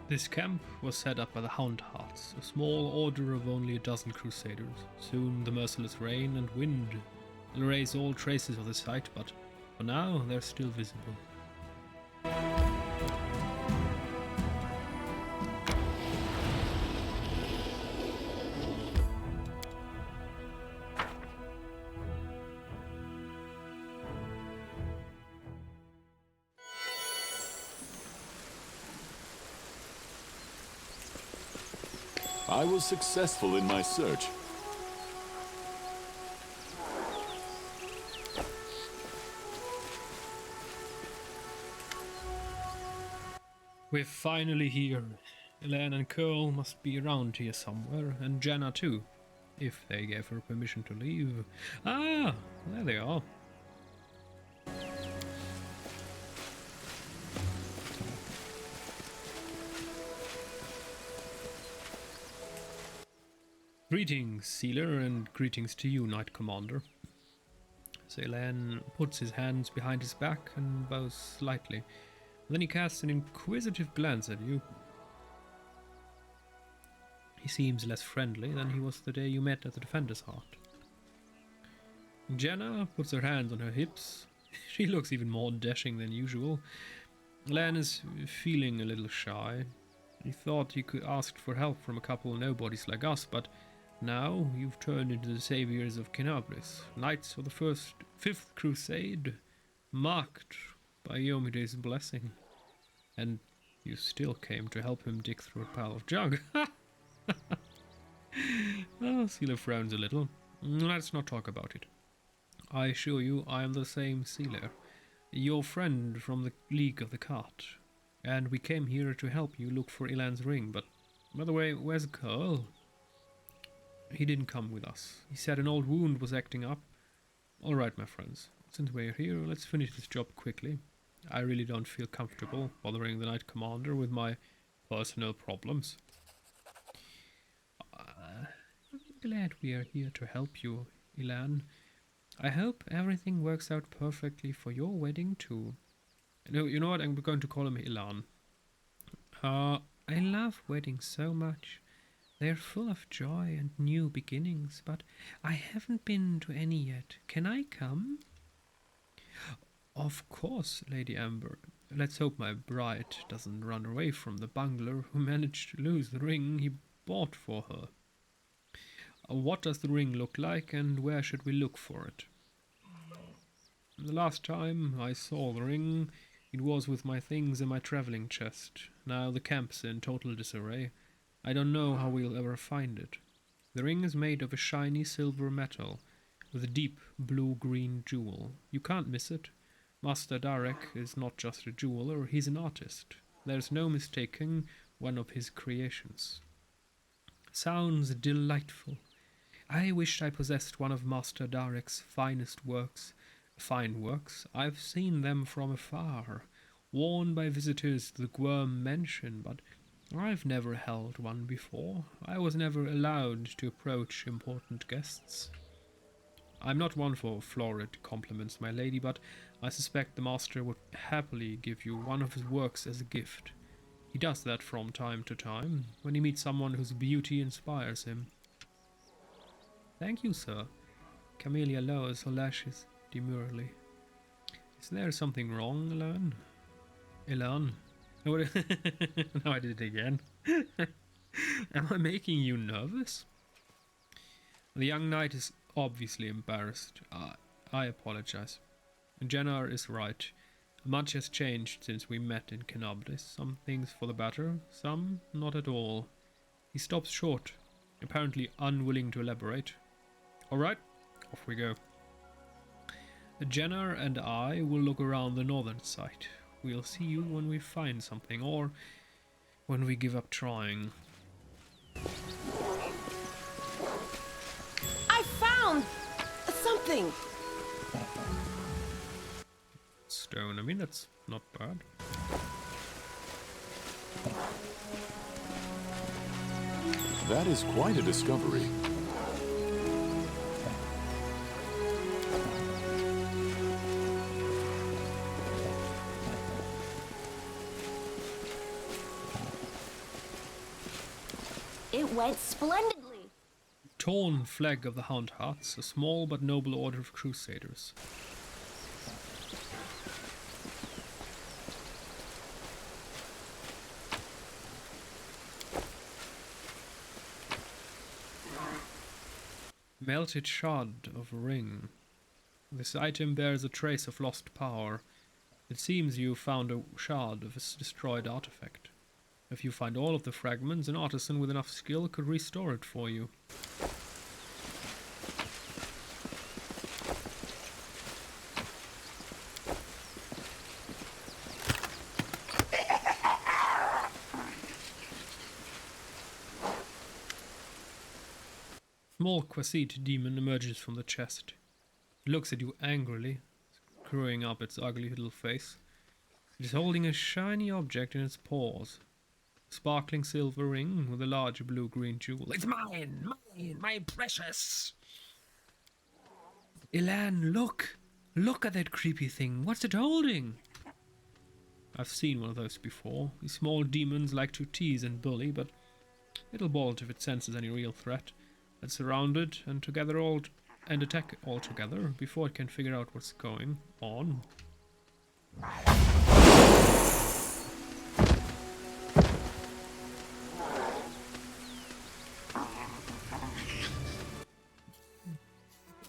This camp was set up by the Houndhearts, a small order of only a dozen crusaders. Soon the merciless rain and wind will erase all traces of the site, but for now they're still visible. I was successful in my search. We're finally here. Elaine and Curl must be around here somewhere, and Jenna too, if they gave her permission to leave. Ah, there they are. Greetings, Sealer, and greetings to you, Knight Commander. Elaine puts his hands behind his back and bows slightly. Then he casts an inquisitive glance at you. He seems less friendly than he was the day you met at the Defender's Heart. Jenna puts her hands on her hips. She looks even more dashing than usual. Elaine is feeling a little shy. He thought he could ask for help from a couple of nobodies like us, but now you've turned into the saviors of Kenabris, knights of the fifth crusade, marked by Yomide's blessing. And you still came to help him dig through a pile of junk. Oh, Sealer frowns a little. Let's not talk about it. I assure you I am the same Sealer, your friend from the League of the Cart. And we came here to help you look for Ilan's ring, but by the way, where's Curl? He didn't come with us. He said an old wound was acting up. Alright, my friends, since we're here, let's finish this job quickly. I really don't feel comfortable bothering the Knight Commander with my personal problems. I'm glad we are here to help you, Ilan. I hope everything works out perfectly for your wedding too. No, you know what? I'm going to call him Ilan. I love weddings so much. They're full of joy and new beginnings, but I haven't been to any yet. Can I come? Of course, Lady Amber. Let's hope my bride doesn't run away from the bungler who managed to lose the ring he bought for her. What does the ring look like, and where should we look for it? The last time I saw the ring, it was with my things in my traveling chest. Now the camp's in total disarray. I don't know how we'll ever find it. The ring is made of a shiny silver metal with a deep blue-green jewel. You can't miss it. Master Darek is not just a jeweler, he's an artist. There's no mistaking one of his creations. Sounds delightful. I wished I possessed one of Master Darek's finest works. Fine works. I've seen them from afar, worn by visitors to the Gwyrm Mansion, but I've never held one before. I was never allowed to approach important guests. I'm not one for florid compliments, my lady, but I suspect the master would happily give you one of his works as a gift. He does that from time to time, when he meets someone whose beauty inspires him. Thank you, sir. Camellia lowers her lashes demurely. Is there something wrong, Elan? Elan? Now I did it again. Am I making you nervous? The young knight is obviously embarrassed. I apologize. Jenna is right. Much has changed since we met in Kenablis. Some things for the better, some not at all. He stops short, apparently unwilling to elaborate. Alright, off we go. Jenna and I will look around the northern side. We'll see you when we find something, or when we give up trying. I found something! Stone, I mean, that's not bad. That is quite a discovery. It went splendidly. Torn flag of the Houndhearts, a small but noble order of crusaders. Melted shard of ring. This item bears a trace of lost power. It seems you found a shard of a destroyed artifact. If you find all of the fragments, an artisan with enough skill could restore it for you. Small Quasit demon emerges from the chest. It looks at you angrily, screwing up its ugly little face. It is holding a shiny object in its paws. A sparkling silver ring with a large blue-green jewel. It's mine! Mine! My precious! Elan, look! Look at that creepy thing. What's it holding? I've seen one of those before. These small demons like to tease and bully, but it'll bolt if it senses any real threat. It's surrounded and attack all together before it can figure out what's going on.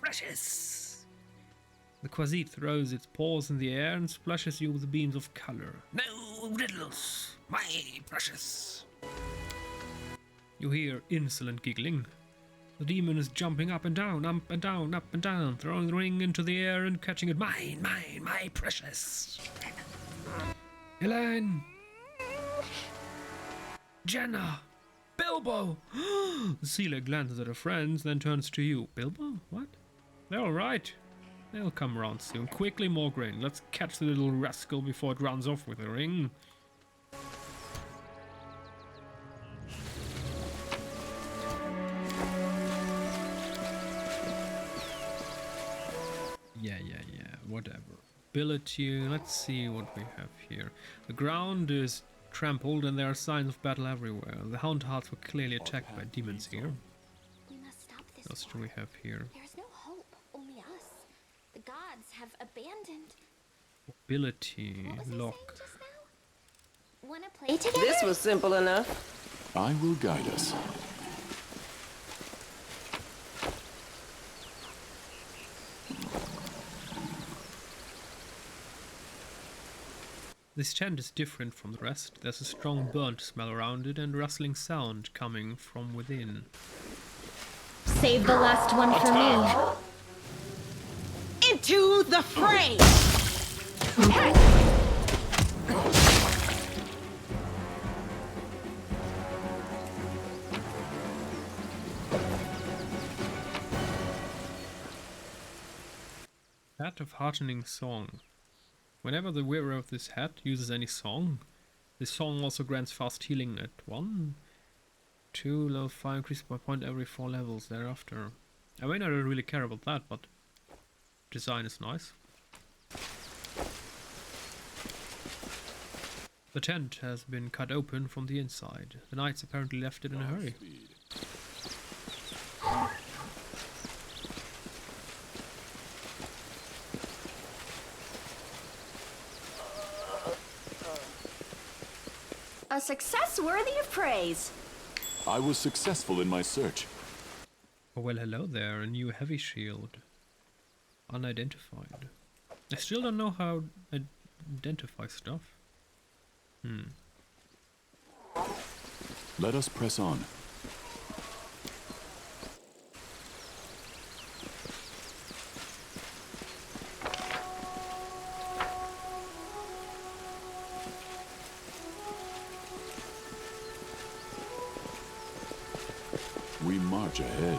Precious! The Quasit throws its paws in the air and splashes you with beams of color. No riddles, my precious! You hear insolent giggling. The demon is jumping up and down, up and down, up and down, throwing the ring into the air and catching it. Mine, mine, my precious! Elaine! Jenna! Bilbo! The sealer glances at her friends, then turns to you. Bilbo? What? They're alright. They'll come around soon. Quickly, Morgraine. Let's catch the little rascal before it runs off with the ring. Yeah, whatever. Ability, let's see what we have here. The ground is trampled and there are signs of battle everywhere. The Houndhearts were clearly attacked by demons here. We must stop this. What else do we have here? There's no hope, only us. The gods have abandoned. Ability, What was he lock. saying just now? Wanna play together? This was simple enough. I will guide us. This tent is different from the rest. There's a strong burnt smell around it and rustling sound coming from within. Save the last one for me. Into the fray! Hat of Heartening Song. Whenever the wearer of this hat uses any song, this song also grants fast healing at 1, 2, level 5, increased by point every 4 levels thereafter. I mean, I don't really care about that, but design is nice. The tent has been cut open from the inside. The knights apparently left it in a hurry. A success worthy of praise. I was successful in my search. Oh well, hello there, a new heavy shield. Unidentified. I still don't know how to identify stuff. Let us press on. We march ahead.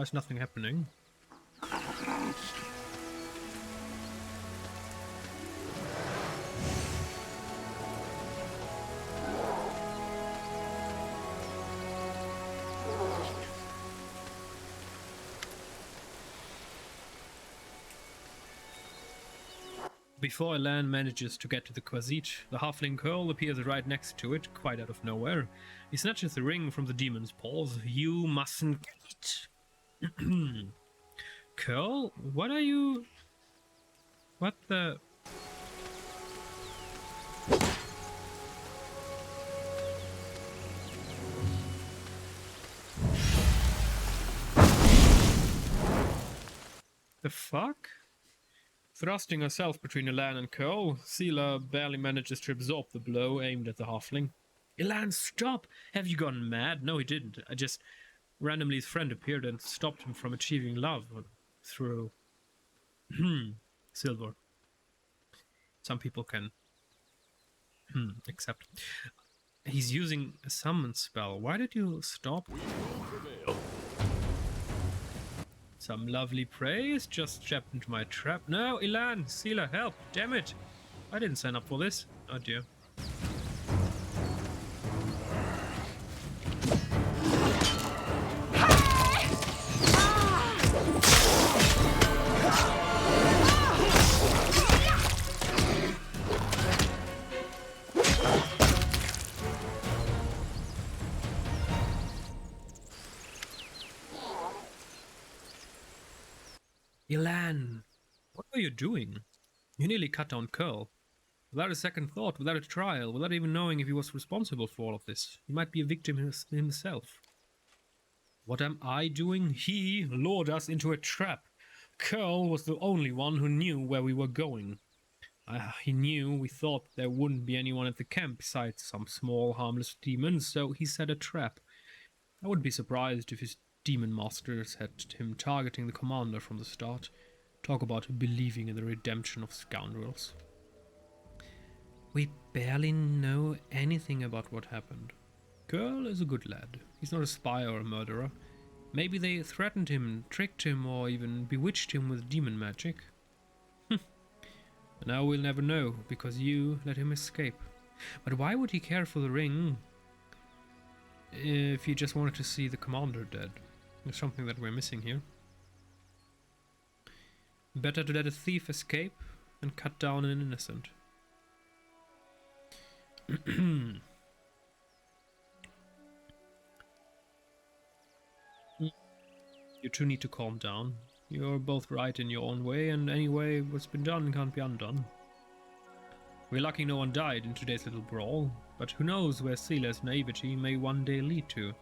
Why is nothing happening? Before Elan manages to get to the Quasit, the halfling Curl appears right next to it, quite out of nowhere. He snatches the ring from the demon's paws. You mustn't get it. Curl? What are you... What the... The fuck? Thrusting herself between Elan and Curl, Sela barely manages to absorb the blow aimed at the halfling. Elan, stop! Have you gone mad? No, he didn't. I just... Randomly his friend appeared and stopped him from achieving love through... silver. Some people can... accept. He's using a summon spell. Why did you stop? We will prevail. Some lovely praise just trapped into my trap. No, Elan, Sela, help! Damn it! I didn't sign up for this. Oh dear. Elan, what were you doing? You nearly cut down Curl. Without a second thought, without a trial, without even knowing if he was responsible for all of this. He might be a victim himself. What am I doing? He lured us into a trap. Curl was the only one who knew where we were going. He knew we thought there wouldn't be anyone at the camp besides some small harmless demons, so he set a trap. I wouldn't be surprised if his demon masters had him targeting the commander from the start. Talk about believing in the redemption of scoundrels. We barely know anything about what happened. Curl is a good lad. He's not a spy or a murderer. Maybe they threatened him, tricked him, or even bewitched him with demon magic. Now we'll never know, because you let him escape. But why would he care for the ring if he just wanted to see the commander dead? There's something that we're missing here. Better to let a thief escape than cut down an innocent. You two need to calm down. You're both right in your own way, and anyway, what's been done can't be undone. We're lucky no one died in today's little brawl, but who knows where Sela's naivety may one day lead to.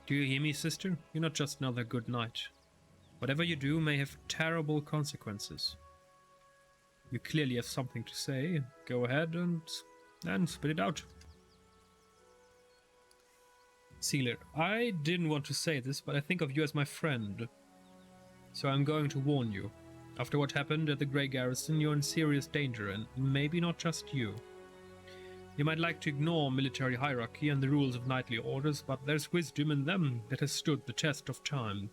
Do you hear me, sister? You're not just another good knight. Whatever you do may have terrible consequences. You clearly have something to say. Go ahead and spit it out. Sela, I didn't want to say this, but I think of you as my friend. So I'm going to warn you. After what happened at the Grey Garrison, you're in serious danger, and maybe not just you. You might like to ignore military hierarchy and the rules of knightly orders, but there's wisdom in them that has stood the test of time.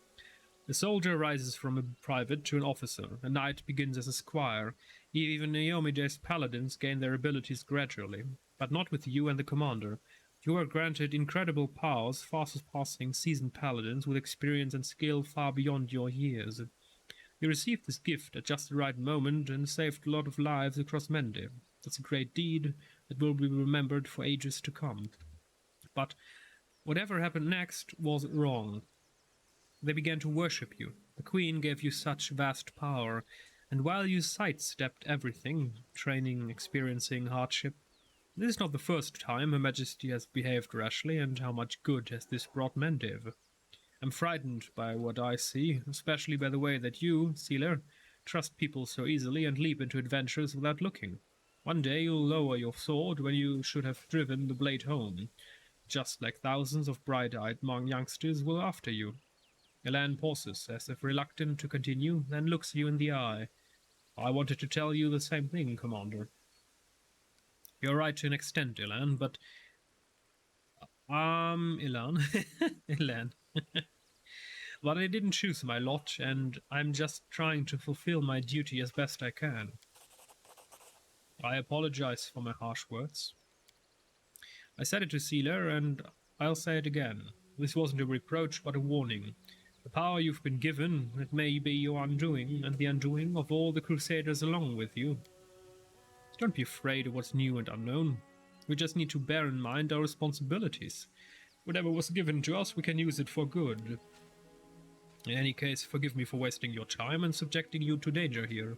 A soldier rises from a private to an officer, a knight begins as a squire. Even Naomi-J's paladins gain their abilities gradually, but not with you and the commander. You are granted incredible powers, far surpassing seasoned paladins with experience and skill far beyond your years. You received this gift at just the right moment and saved a lot of lives across Mende. That's a great deed that will be remembered for ages to come. But whatever happened next was wrong. They began to worship you. The Queen gave you such vast power, and while you sidestepped everything, training, experiencing hardship, this is not the first time Her Majesty has behaved rashly, and how much good has this brought Mendev? I'm frightened by what I see, especially by the way that you, Sela, trust people so easily and leap into adventures without looking. One day you'll lower your sword when you should have driven the blade home, just like thousands of bright-eyed youngsters will after you. Elan pauses, as if reluctant to continue, then looks you in the eye. I wanted to tell you the same thing, Commander. You're right to an extent, Elan, but... Elan? Elan. But I didn't choose my lot, and I'm just trying to fulfill my duty as best I can. I apologize for my harsh words. I said it to Sealer, and I'll say it again. This wasn't a reproach, but a warning. The power you've been given, it may be your undoing, and the undoing of all the Crusaders along with you. Don't be afraid of what's new and unknown. We just need to bear in mind our responsibilities. Whatever was given to us, we can use it for good. In any case, forgive me for wasting your time and subjecting you to danger here.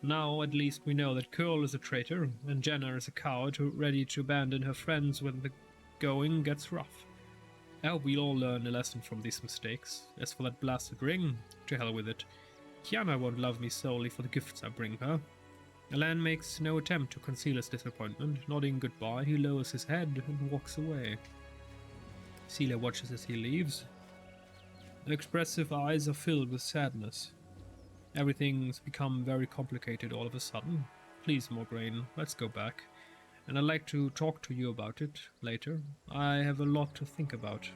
Now, at least, we know that Curl is a traitor, and Jenna is a coward ready to abandon her friends when the going gets rough. I hope we'll all learn a lesson from these mistakes. As for that blasted ring, to hell with it. Kiana won't love me solely for the gifts I bring her. Alan makes no attempt to conceal his disappointment. Nodding goodbye, he lowers his head and walks away. Celia watches as he leaves. Her expressive eyes are filled with sadness. Everything's become very complicated all of a sudden. Please, Morgraine, let's go back. And I'd like to talk to you about it later. I have a lot to think about.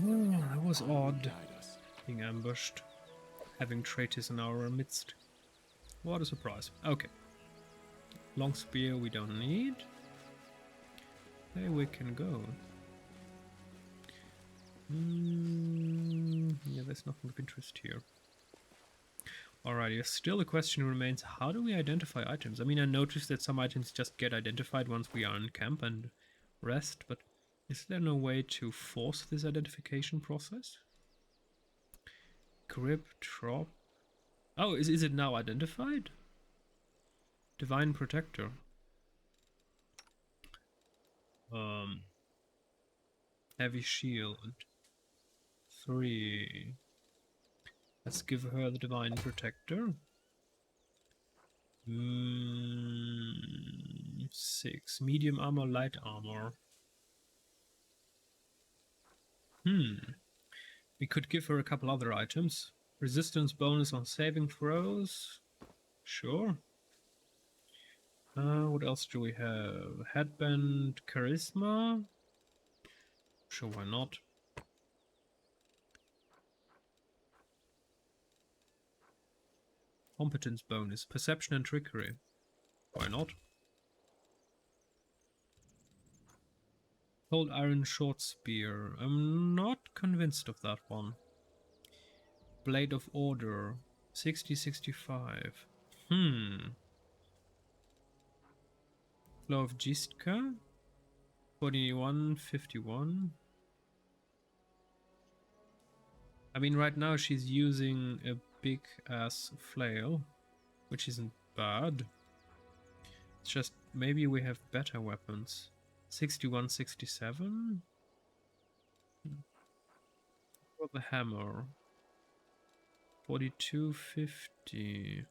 That was odd, Guide us. being ambushed, having traitors in our midst. What a surprise. Okay. Long spear we don't need. There we can go. Yeah, there's nothing of interest here. Alrighty, still the question remains, how do we identify items? I mean, I noticed that some items just get identified once we are in camp and rest, but is there no way to force this identification process? Grip, drop. Oh, is it now identified? Divine Protector. Heavy Shield. 3. Let's give her the Divine Protector. 6. Medium armor, light armor. We could give her a couple other items. Resistance bonus on saving throws. Sure. What else do we have? Headband, Charisma. Sure, why not? Competence bonus, Perception and Trickery. Why not? Cold Iron Short Spear. I'm not convinced of that one. Blade of Order. 60-65. Flow of Gistka. 41-51. I mean, right now she's using a big ass flail, which isn't bad. It's just maybe we have better weapons. 61-67. What about the hammer? 42-50.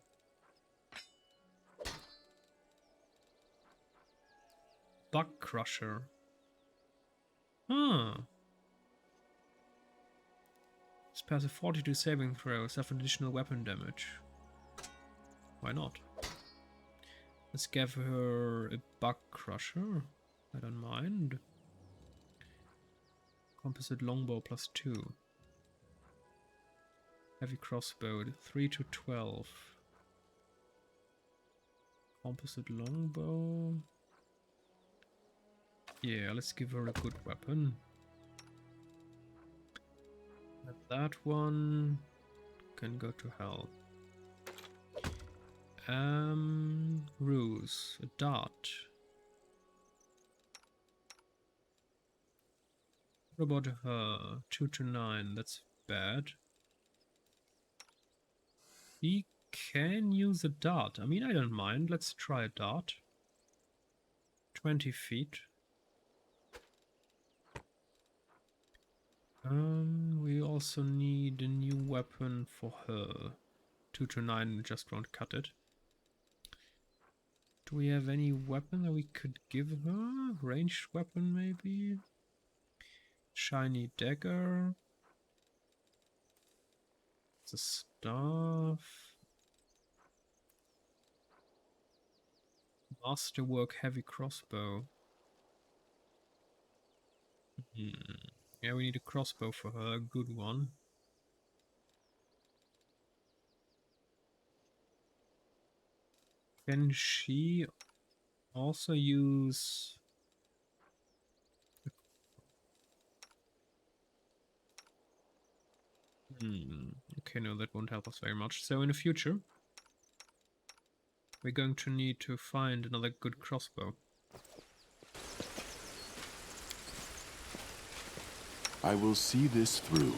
Bug Crusher. Spares a 42 saving throws, have additional weapon damage. Why not? Let's give her a Bug Crusher. I don't mind. Composite longbow +2. Heavy crossbow 3-12. Composite longbow. Yeah, let's give her a good weapon. And that one can go to hell. Ruse, a dart. What about her? 2-9, that's bad. He can use a dart. I mean, I don't mind. Let's try a dart. 20 feet. We also need a new weapon for her. 2-9 just won't cut it. Do we have any weapon that we could give her? Ranged weapon, maybe? Shiny dagger. It's a staff. Masterwork heavy crossbow. Yeah, we need a crossbow for her, a good one. Can she also use... Okay, no, that won't help us very much. So in the future, we're going to need to find another good crossbow. I will see this through.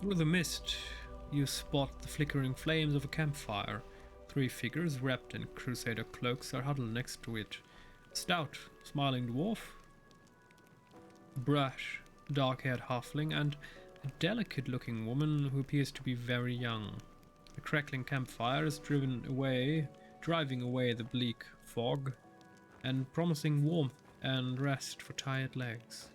Through the mist, you spot the flickering flames of a campfire. 3 figures wrapped in crusader cloaks are huddled next to it. A stout, smiling dwarf, a brash, dark-haired halfling, and a delicate-looking woman who appears to be very young. The crackling campfire is driving away the bleak fog and promising warmth and rest for tired legs.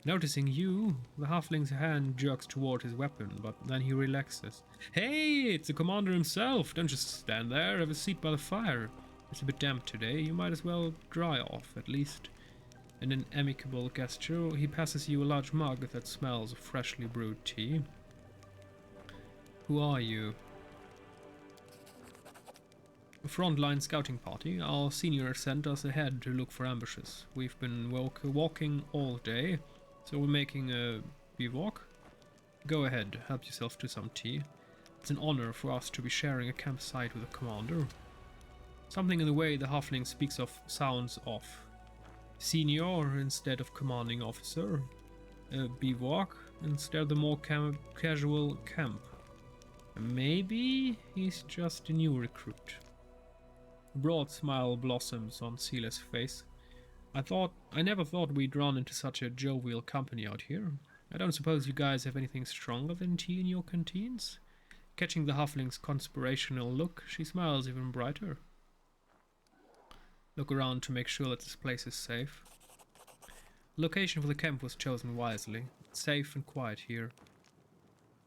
Noticing you, the halfling's hand jerks toward his weapon, but then he relaxes. Hey, it's the commander himself! Don't just stand there, have a seat by the fire. It's a bit damp today, you might as well dry off, at least. In an amicable gesture, he passes you a large mug that smells of freshly brewed tea. Who are you? A frontline scouting party. Our senior sent us ahead to look for ambushes. We've been walking all day, so we're making a bivouac. Go ahead, help yourself to some tea. It's an honor for us to be sharing a campsite with a commander. Something in the way the halfling speaks of sounds off. Senior instead of commanding officer. A bivouac instead of the more casual camp. Maybe he's just a new recruit. A broad smile blossoms on Sila's face. I never thought we'd run into such a jovial company out here. I don't suppose you guys have anything stronger than tea in your canteens? Catching the halfling's conspirational look, she smiles even brighter. Look around to make sure that this place is safe. The location for the camp was chosen wisely. It's safe and quiet here.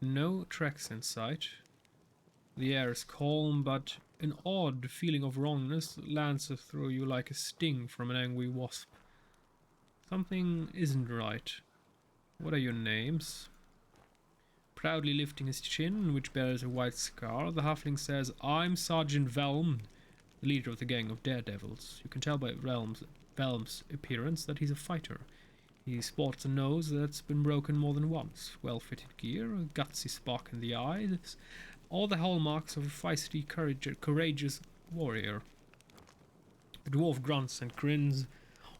No tracks in sight. The air is calm, but an odd feeling of wrongness lances through you like a sting from an angry wasp. Something isn't right. What are your names? Proudly lifting his chin, which bears a white scar, the halfling says, I'm Sergeant Velm, the leader of the gang of daredevils. You can tell by Velm's appearance that he's a fighter. He sports a nose that's been broken more than once, well-fitted gear, a gutsy spark in the eyes, all the hallmarks of a feisty, courageous warrior. The dwarf grunts and grins.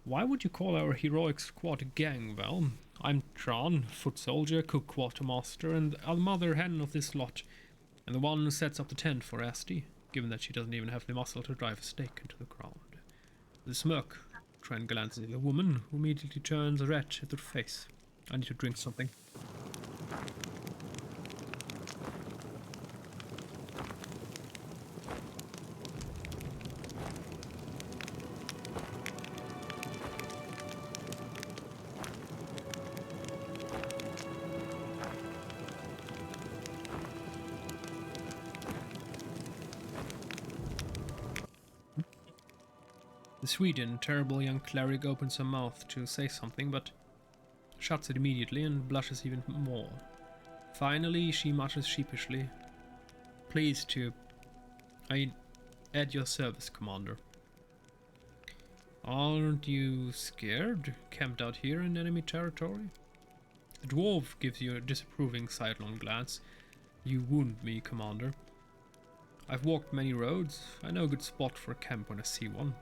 Why would you call our heroic squad a gang, Val? I'm Tran, foot soldier, cook quartermaster, and the mother hen of this lot, and the one who sets up the tent for Asti, given that she doesn't even have the muscle to drive a stake into the ground. With a smirk, Tran glances at the woman, who immediately turns red at her face. I need to drink something. The sweet and terrible young cleric opens her mouth to say something, but shuts it immediately and blushes even more. Finally, she mutters sheepishly, Pleased to... at your service, Commander. Aren't you scared, camped out here in enemy territory? The dwarf gives you a disapproving sidelong glance. You wound me, Commander. I've walked many roads. I know a good spot for a camp when I see one.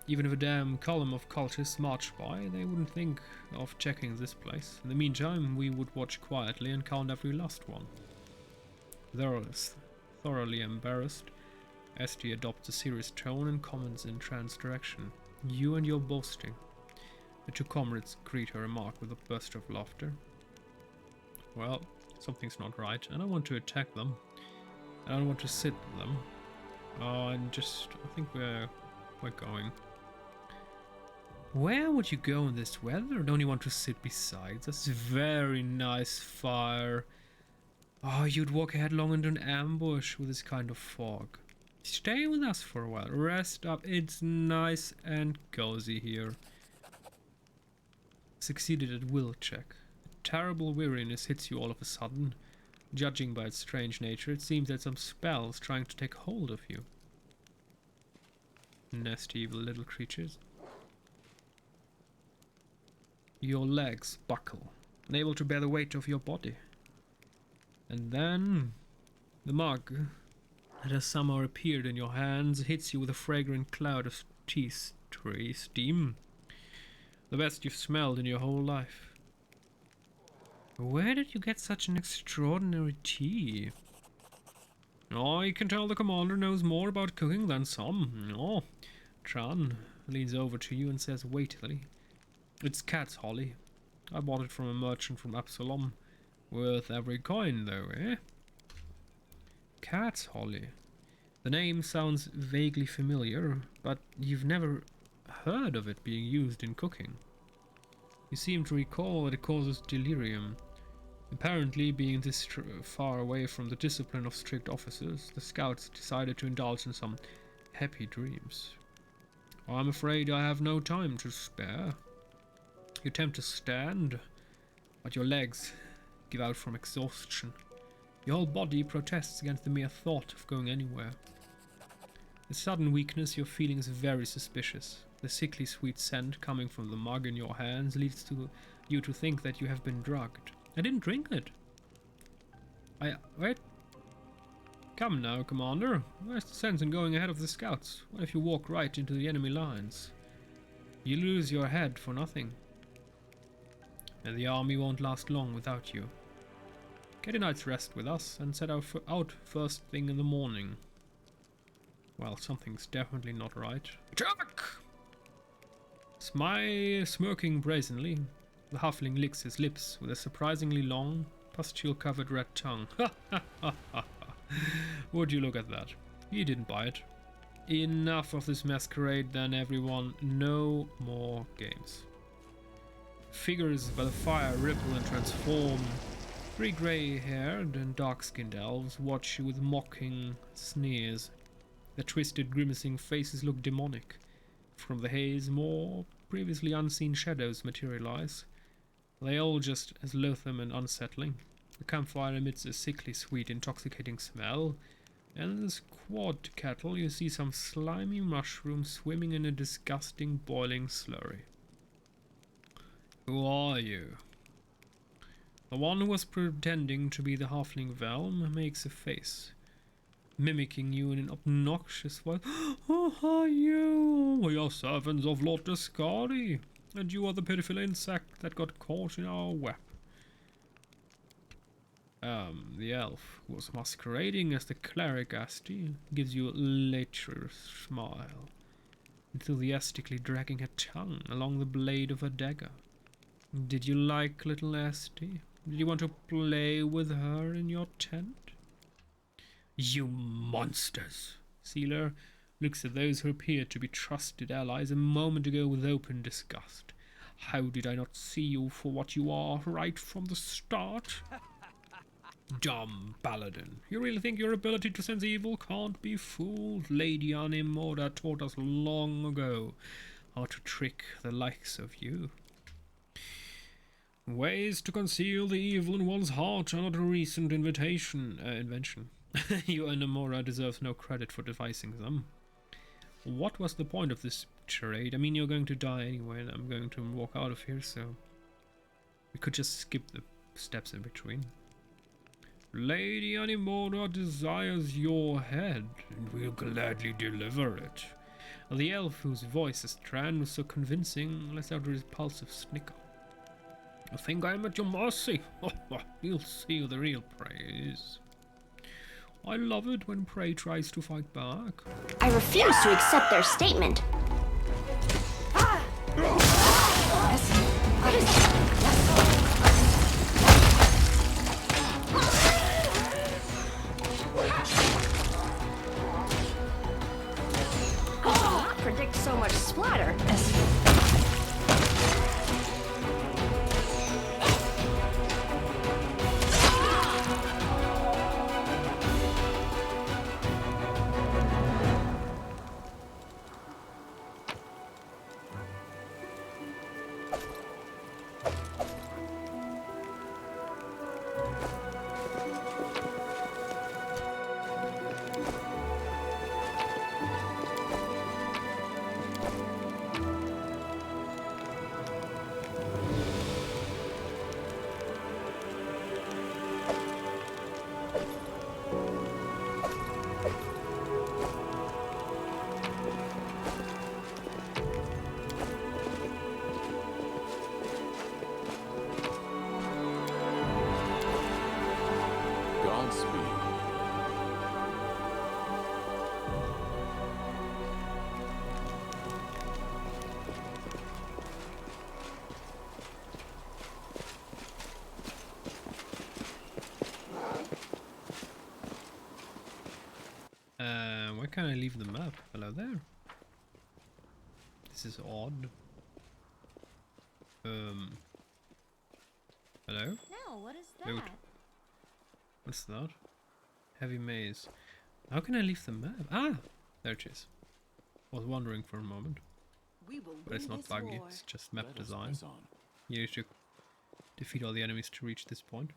Even if a damn column of cultists marched by, they wouldn't think of checking this place. In the meantime, we would watch quietly and count every last one. Thoroughly embarrassed, Esti adopts a serious tone and comments in Tran's direction. You and your boasting. The two comrades greet her remark with a burst of laughter. Well, something's not right. I don't want to attack them. I don't want to sit with them. I think we're going. Where would you go in this weather? Don't you want to sit beside? That's a very nice fire. Oh, you'd walk headlong into an ambush with this kind of fog. Stay with us for a while. Rest up. It's nice and cozy here. Succeeded at will check. A terrible weariness hits you all of a sudden. Judging by its strange nature, it seems that some spell's trying to take hold of you. Nasty evil little creatures. Your legs buckle, unable to bear the weight of your body. And then the mug that has somehow appeared in your hands hits you with a fragrant cloud of tea tree steam. The best you've smelled in your whole life. Where did you get such an extraordinary tea? Oh, you can tell the commander knows more about cooking than some. Oh, Tran leans over to you and says weightily, "It's cat's holly. I bought it from a merchant from Absalom. Worth every coin, though, eh?" Cat's holly. The name sounds vaguely familiar, but you've never heard of it being used in cooking. You seem to recall that it causes delirium. Apparently, being this far away from the discipline of strict officers, the scouts decided to indulge in some happy dreams. I'm afraid I have no time to spare. You attempt to stand, but your legs give out from exhaustion. Your whole body protests against the mere thought of going anywhere. The sudden weakness you're feeling is very suspicious. The sickly sweet scent coming from the mug in your hands leads you to think that you have been drugged. I didn't drink it. Wait. Come now, Commander. Where's the sense in going ahead of the scouts? What if you walk right into the enemy lines? You lose your head for nothing. And the army won't last long without you. Get a night's rest with us and set out first thing in the morning. Well, something's definitely not right. Attack! Smirking brazenly, the halfling licks his lips with a surprisingly long, pustule-covered red tongue. Ha ha ha ha! Would you look at that? He didn't buy it. Enough of this masquerade then, everyone. No more games. Figures by the fire ripple and transform. Three grey-haired and dark-skinned elves watch you with mocking sneers. Their twisted, grimacing faces look demonic. From the haze, more previously unseen shadows materialize. They all just as loathsome and unsettling. The campfire emits a sickly sweet, intoxicating smell, and in this quad kettle you see some slimy mushrooms swimming in a disgusting, boiling slurry. Who are you? The one who was pretending to be the halfling Velm makes a face, mimicking you in an obnoxious voice. Oh, are you? We are servants of Lord Descari, and you are the pitiful insect that got caught in our web. The elf, who was masquerading as the cleric Asti, gives you a lecherous smile, enthusiastically dragging her tongue along the blade of her dagger. Did you like little Asti? Did you want to play with her in your tent? You monsters! Sealer looks at those who appear to be trusted allies a moment ago with open disgust. How did I not see you for what you are right from the start? Dumb paladin. You really think your ability to sense evil can't be fooled? Lady Animoda taught us long ago how to trick the likes of you. Ways to conceal the evil in one's heart are not a recent invention. You Anamora deserves no credit for devising them. What was the point of this charade? I mean, you're going to die anyway, and I'm going to walk out of here, so we could just skip the steps in between. Lady Animora desires your head, and we'll gladly deliver it. The elf whose voice Strand was so convincing let out a repulsive snicker. I think I am at your mercy. You'll see who the real prey is. I love it when prey tries to fight back. I refuse to accept their statement. Not predict so much splatter. Godspeed. Why can't I leave the map? Hello there. This is odd. Hello? No, what is that? Loot. What's that? Heavy maze. How can I leave the map? Ah! There it is. I was wondering for a moment. But it's not buggy, it's just map Let us design. press on. You need to defeat all the enemies to reach this point.